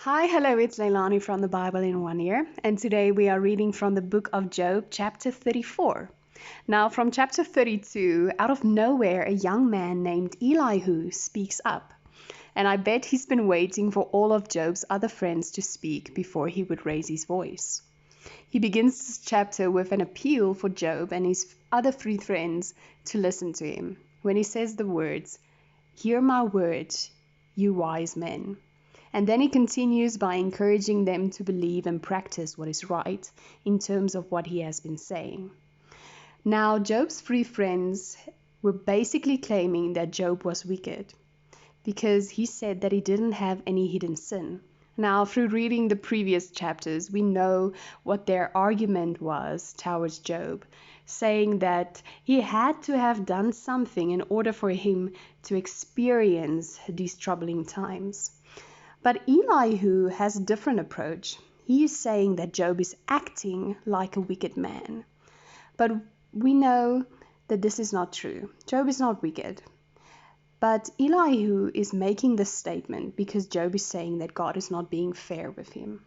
Hi, hello, it's Leilani from the Bible in 1 Year, and today we are reading from the book of Job, chapter 34. Now, from chapter 32, out of nowhere, a young man named Elihu speaks up. And I bet he's been waiting for all of Job's other friends to speak before he would raise his voice. He begins this chapter with an appeal for Job and his other three friends to listen to him when he says the words, "Hear my word, you wise men." And then he continues by encouraging them to believe and practice what is right in terms of what he has been saying. Now, Job's three friends were basically claiming that Job was wicked because he said that he didn't have any hidden sin. Now, through reading the previous chapters, we know what their argument was towards Job, saying that he had to have done something in order for him to experience these troubling times. But Elihu has a different approach. He is saying that Job is acting like a wicked man. But we know that this is not true. Job is not wicked. But Elihu is making this statement because Job is saying that God is not being fair with him.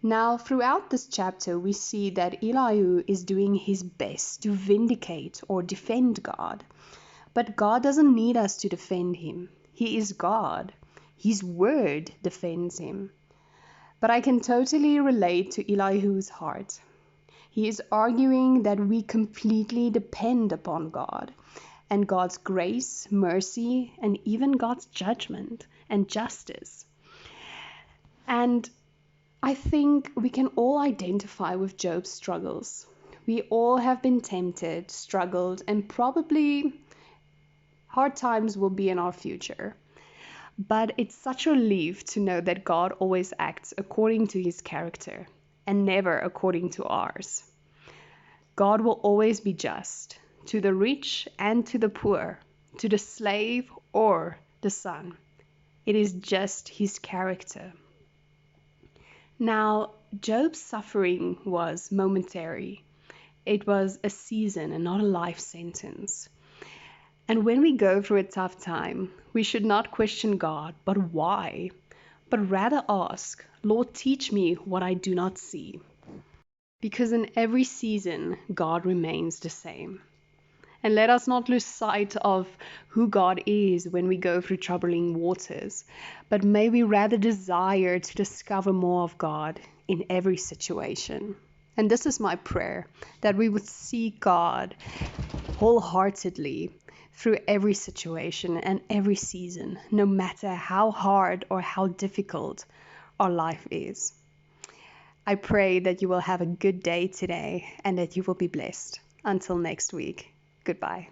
Now, throughout this chapter, we see that Elihu is doing his best to vindicate or defend God. But God doesn't need us to defend him. He is God. His word defends him. But I can totally relate to Elihu's heart. He is arguing that we completely depend upon God and God's grace, mercy, and even God's judgment and justice. And I think we can all identify with Job's struggles. We all have been tempted, struggled, and probably hard times will be in our future. But it's such a relief to know that God always acts according to his character and never according to ours. God will always be just to the rich and to the poor, to the slave or the son. It is just his character. Now, Job's suffering was momentary. It was a season and not a life sentence. And when we go through a tough time, we should not question God, but why? But rather ask, Lord, teach me what I do not see. Because in every season, God remains the same. And let us not lose sight of who God is when we go through troubling waters, but may we rather desire to discover more of God in every situation. And this is my prayer, that we would seek God wholeheartedly through every situation and every season, no matter how hard or how difficult our life is. I pray that you will have a good day today and that you will be blessed. Until next week, goodbye.